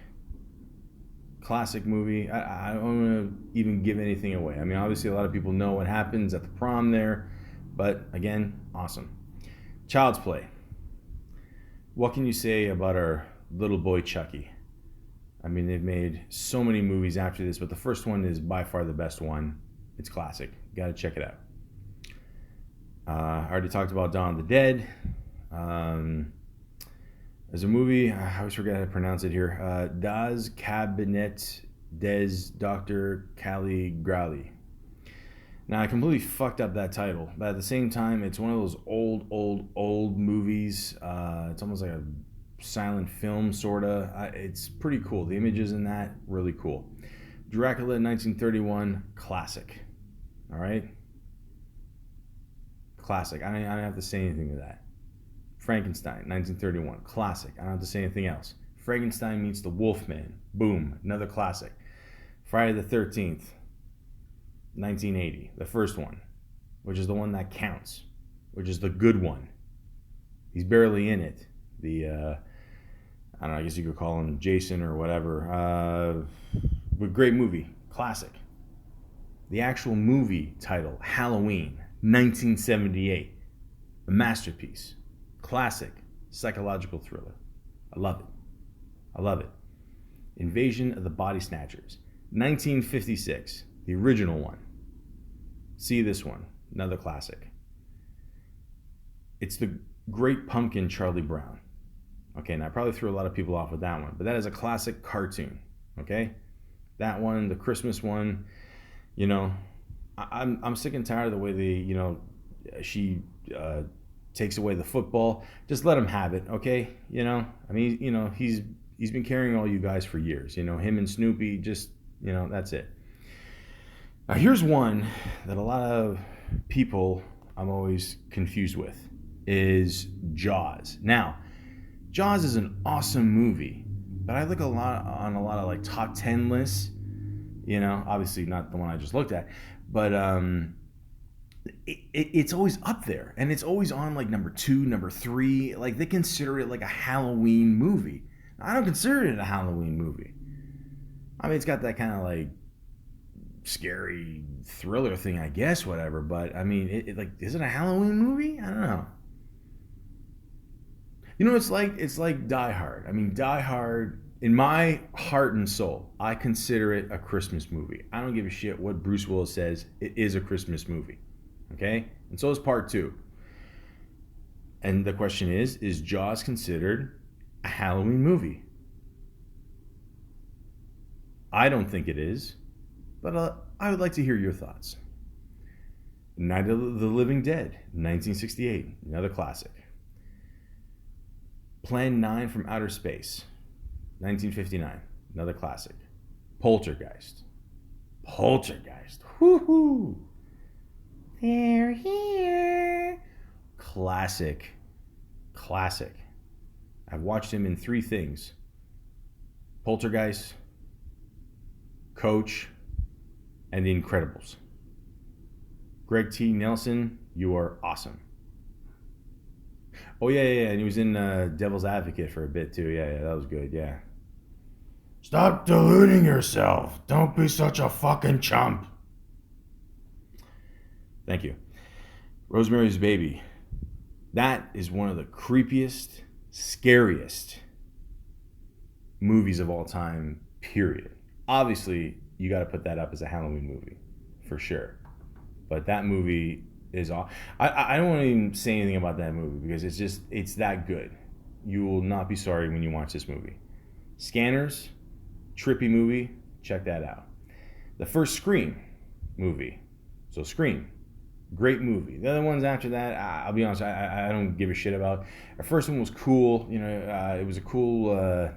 movie. I don't want to even give anything away. I mean, obviously, a lot of people know what happens at the prom there. But, again, awesome. Child's Play. What can you say about our little boy Chucky? I mean, they've made so many movies after this, but the first one is by far the best one. It's classic. Got to check it out. I already talked about Dawn of the Dead. There's a movie, I always forget how to pronounce it here. Das Kabinett des Dr. Caligari. Now, I completely fucked up that title, but at the same time, it's one of those old movies. It's almost like a silent film, sort of. It's pretty cool. The images in that, really cool. Dracula, 1931, classic. All right? Classic. I don't have to say anything to that. Frankenstein, 1931, classic. I don't have to say anything else. Frankenstein meets the Wolfman. Boom, another classic. Friday the 13th, 1980, the first one, which is the one that counts, which is the good one. He's barely in it. I don't know, I guess you could call him Jason or whatever. But great movie, classic. The actual movie title, Halloween, 1978. A masterpiece, classic, psychological thriller. I love it. I love it. Invasion of the Body Snatchers, 1956, the original one. See this one, another classic. It's the Great Pumpkin, Charlie Brown. Okay, now I probably threw a lot of people off with that one, but that is a classic cartoon, okay? That one, the Christmas one, you know, I'm sick and tired of the way she takes away the football. Just let him have it, okay? You know, I mean, you know, he's been carrying all you guys for years, you know, him and Snoopy, just, you know, that's it. Now here's one that a lot of people I'm always confused with, is Jaws. Now, Jaws is an awesome movie, but I look on a lot of like top 10 lists, you know, obviously not the one I just looked at, but it's always up there, and it's always on like number 2, number 3. Like, they consider it like a Halloween movie. I don't consider it a Halloween movie. I mean, it's got that kind of like scary thriller thing, I guess, whatever, but I mean, is it a Halloween movie? I don't know. You know, it's like Die Hard. I mean, Die Hard, in my heart and soul, I consider it a Christmas movie. I don't give a shit what Bruce Willis says. It is a Christmas movie. Okay? And so is Part 2. And the question is Jaws considered a Halloween movie? I don't think it is, but I would like to hear your thoughts. Night of the Living Dead, 1968, another classic. Plan 9 from Outer Space, 1959, another classic. Poltergeist. Woohoo! They're here. Classic. I've watched him in 3 things: Poltergeist, Coach, and The Incredibles. Greg T. Nelson, you are awesome. Oh, yeah, and he was in Devil's Advocate for a bit, too. Yeah, that was good, yeah. Stop deluding yourself. Don't be such a fucking chump. Thank you. Rosemary's Baby. That is one of the creepiest, scariest movies of all time, period. Obviously, you got to put that up as a Halloween movie, for sure. But that movie is all. I don't want to even say anything about that movie because it's that good. You will not be sorry when you watch this movie. Scanners, trippy movie, check that out. The first Scream movie. So Scream, great movie. The other ones after that, I'll be honest, I don't give a shit about. The first one was cool. You know, it was a cool.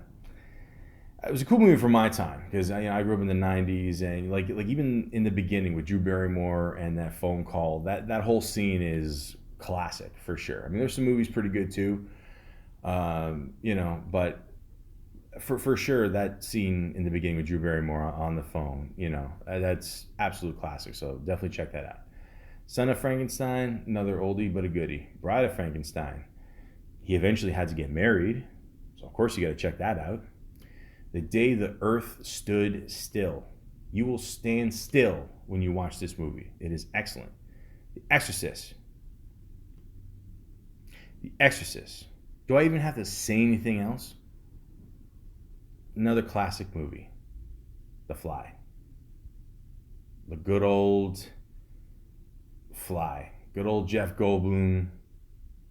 It was a cool movie for my time because I grew up in the '90s, and like even in the beginning with Drew Barrymore and that phone call, that whole scene is classic for sure. I mean, there's some movies pretty good too, you know, but for sure that scene in the beginning with Drew Barrymore on the phone, you know, that's absolute classic. So definitely check that out. Son of Frankenstein, another oldie but a goodie. Bride of Frankenstein. He eventually had to get married, so of course you got to check that out. The Day the Earth Stood Still. You will stand still when you watch this movie. It is excellent. The Exorcist. Do I even have to say anything else? Another classic movie. The Fly. The good old Fly. Good old Jeff Goldblum.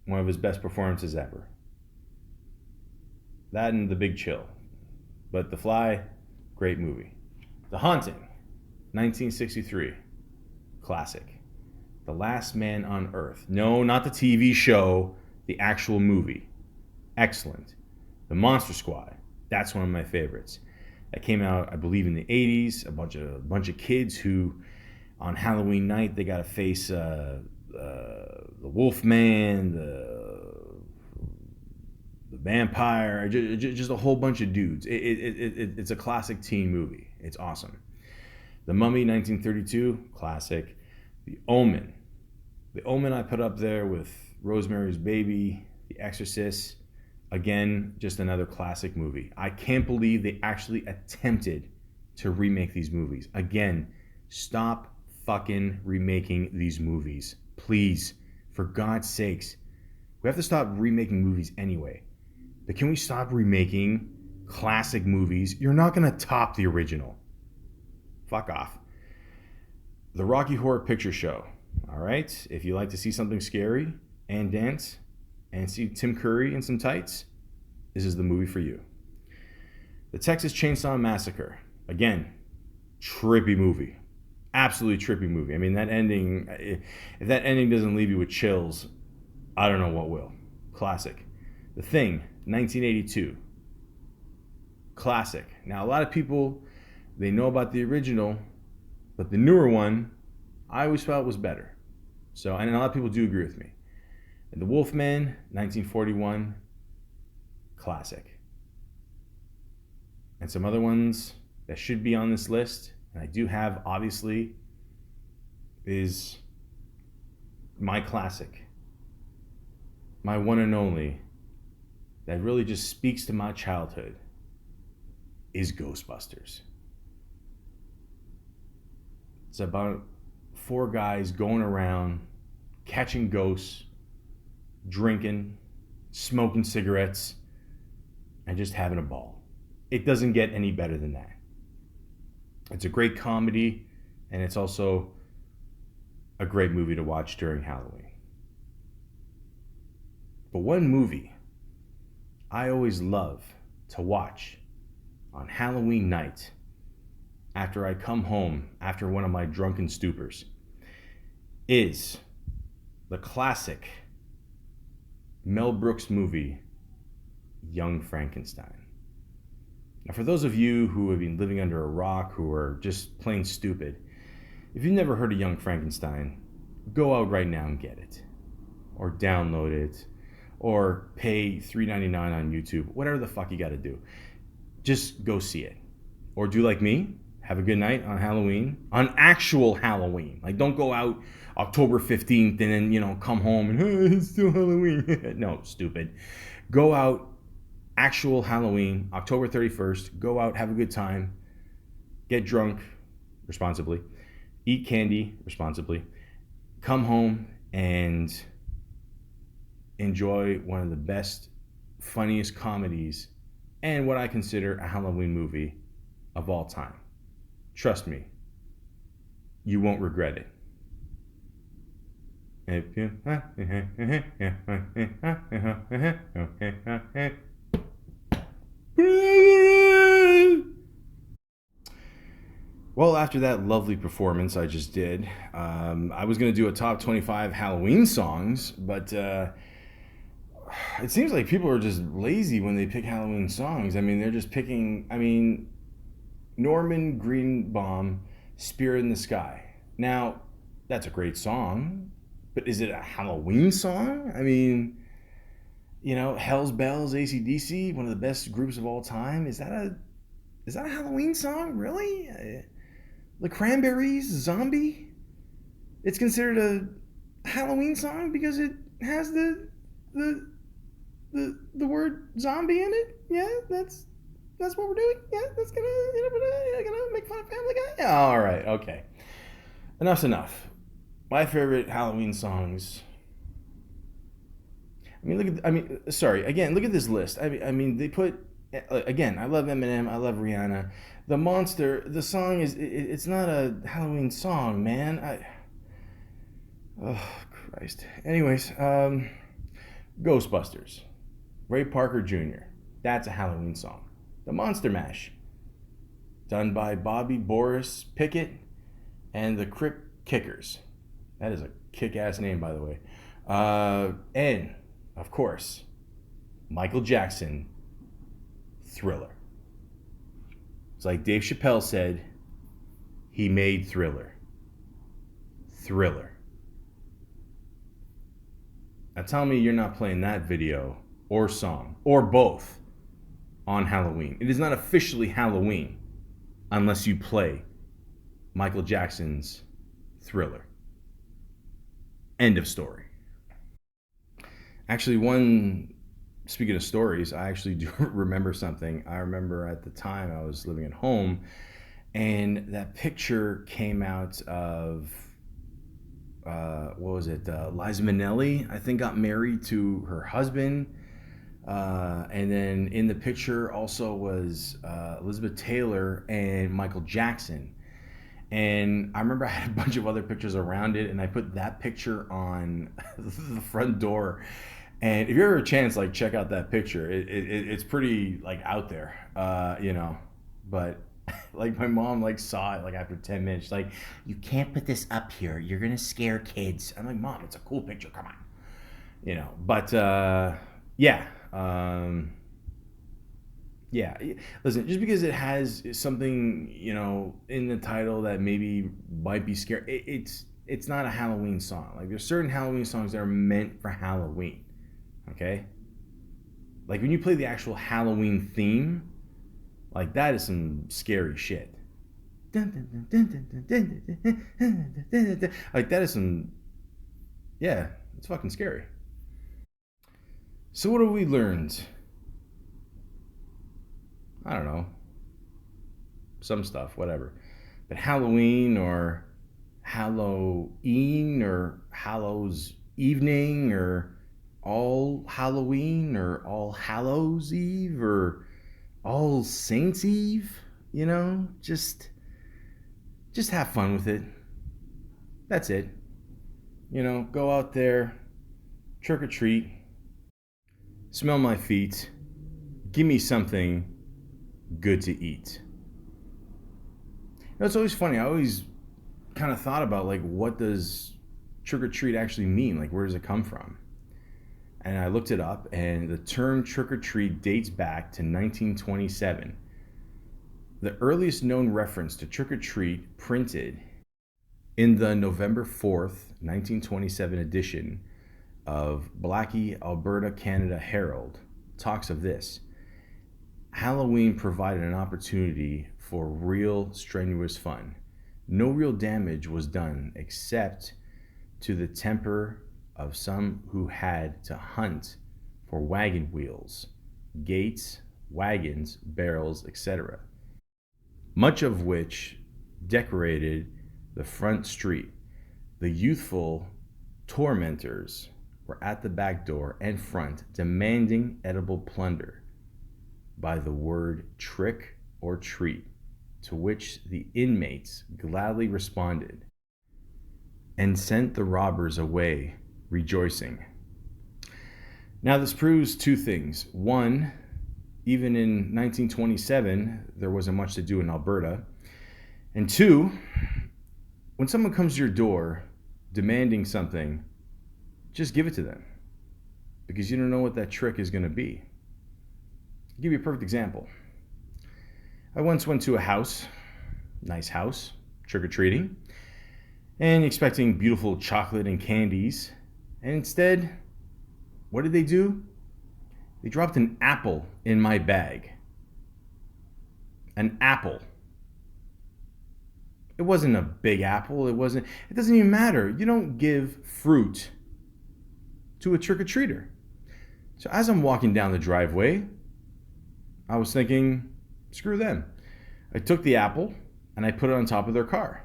One of his best performances ever. That and The Big Chill. But The Fly, great movie. The Haunting, 1963, classic. The Last Man on Earth. No, not the TV show, the actual movie. Excellent. The Monster Squad, that's one of my favorites. That came out, I believe, in the 80s. A bunch of kids who, on Halloween night, they got to face the Wolfman, the vampire, just a whole bunch of dudes. It's a classic teen movie. It's awesome. The Mummy, 1932, classic. The Omen. The Omen I put up there with Rosemary's Baby, The Exorcist. Again, just another classic movie. I can't believe they actually attempted to remake these movies. Again, stop fucking remaking these movies. Please, for God's sakes. We have to stop remaking movies anyway. But can we stop remaking classic movies? You're not going to top the original. Fuck off. The Rocky Horror Picture Show. All right? If you like to see something scary and dance and see Tim Curry in some tights, this is the movie for you. The Texas Chainsaw Massacre. Again, trippy movie. Absolutely trippy movie. I mean, that ending, if that ending doesn't leave you with chills, I don't know what will. Classic. The Thing, 1982. Classic. Now, a lot of people, they know about the original, but the newer one, I always felt was better. So, and a lot of people do agree with me. And The Wolfman, 1941. Classic. And some other ones that should be on this list, and I do have, obviously, is my classic. My one and only, that really just speaks to my childhood, is Ghostbusters. It's about 4 guys going around, catching ghosts, drinking, smoking cigarettes, and just having a ball. It doesn't get any better than that. It's a great comedy, and it's also a great movie to watch during Halloween. But one movie I always love to watch on Halloween night after I come home after one of my drunken stupors is the classic Mel Brooks movie, Young Frankenstein. Now, for those of you who have been living under a rock, who are just plain stupid, if you've never heard of Young Frankenstein, go out right now and get it. Or download it. Or pay $3.99 on YouTube. Whatever the fuck you gotta do. Just go see it. Or do like me, have a good night on Halloween. On actual Halloween. Like, don't go out October 15th and then, come home and, oh, it's still Halloween. No, stupid. Go out actual Halloween, October 31st. Go out, have a good time. Get drunk responsibly. Eat candy responsibly. Come home and enjoy one of the best, funniest comedies and what I consider a Halloween movie of all time. Trust me, you won't regret it. If you... Well, after that lovely performance I just did, I was going to do a top 25 Halloween songs, but it seems like people are just lazy when they pick Halloween songs. I mean, they're just picking, Norman Greenbaum, Spirit in the Sky. Now, that's a great song, but is it a Halloween song? I mean, Hell's Bells, AC/DC, one of the best groups of all time. Is that a Halloween song? Really? The Cranberries, Zombie? It's considered a Halloween song because it has the word zombie in it. Yeah, that's what we're doing. Yeah, that's gonna make fun of Family Guy. Yeah, all right, okay. Enough's enough. My favorite Halloween songs. Look at this list. They put, again, I love Eminem, I love Rihanna. The Monster, the song it's not a Halloween song, man. Oh, Christ. Anyways, Ghostbusters, Ray Parker Jr., that's a Halloween song. The Monster Mash, done by Bobby Boris Pickett and the Crypt Kickers. That is a kick-ass name, by the way. And, of course, Michael Jackson, Thriller. It's like Dave Chappelle said, he made Thriller. Thriller. Now tell me you're not playing that video or song, or both, on Halloween. It is not officially Halloween unless you play Michael Jackson's Thriller. End of story. Actually, speaking of stories, I actually do remember something. I remember at the time I was living at home, and that picture came out of, what was it? Liza Minnelli, I think, got married to her husband. And then in the picture also was Elizabeth Taylor and Michael Jackson. And I remember I had a bunch of other pictures around it, and I put that picture on the front door. And if you ever have a chance, like, check out that picture. It's pretty, like, out there, But like, my mom, like, saw it, like, after 10 minutes. She's like, "You can't put this up here. You're gonna scare kids." I'm like, "Mom, it's a cool picture. Come on." But yeah. Yeah, listen, just because it has something, in the title that maybe might be scary, it's not a Halloween song. Like, there's certain Halloween songs that are meant for Halloween, okay? Like, when you play the actual Halloween theme, like, that is some scary shit. Like, that is some, yeah, it's fucking scary. So what have we learned? I don't know. Some stuff, whatever. But Halloween or Halloween or Hallows Evening or All Halloween or All Hallows Eve or All Saints Eve, just have fun with it. That's it. Go out there, trick or treat, smell my feet, give me something good to eat. It's always funny. I always kind of thought about, like, what does trick or treat actually mean? Like, where does it come from? And I looked it up, and the term trick or treat dates back to 1927. The earliest known reference to trick or treat printed in the November 4th, 1927 edition of Blackie, Alberta, Canada Herald talks of this. Halloween provided an opportunity for real strenuous fun. No real damage was done except to the temper of some who had to hunt for wagon wheels, gates, wagons, barrels, etc., much of which decorated the front street. The youthful tormentors were at the back door and front demanding edible plunder by the word trick or treat, to which the inmates gladly responded and sent the robbers away rejoicing. Now, this proves two things. One, even in 1927, there wasn't much to do in Alberta. And two, when someone comes to your door demanding something, just give it to them, because you don't know what that trick is going to be. I'll give you a perfect example. I once went to a house, nice house, trick-or-treating, and expecting beautiful chocolate and candies. And instead, what did they do? They dropped an apple in my bag. An apple. It wasn't a big apple. It doesn't even matter. You don't give fruit to a trick-or-treater. So as I'm walking down the driveway, I was thinking, screw them. I took the apple and I put it on top of their car.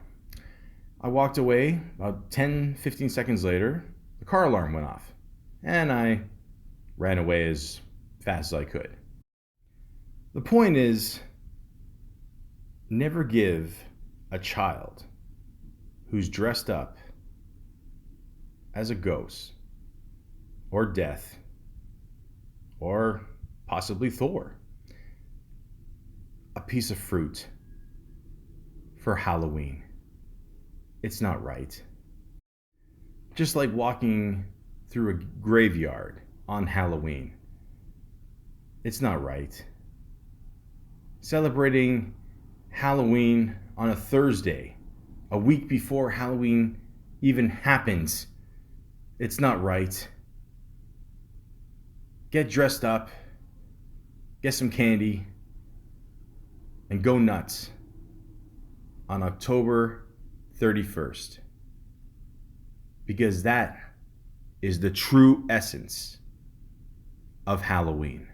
I walked away. About 10, 15 seconds later, the car alarm went off, and I ran away as fast as I could. The point is, never give a child who's dressed up as a ghost or death or possibly Thor a piece of fruit for Halloween. It's not right. Just like walking through a graveyard on Halloween. It's not right. Celebrating Halloween on a Thursday, a week before Halloween even happens. It's not right. Get dressed up, get some candy, and go nuts. on October 31st. Because that is the true essence of Halloween.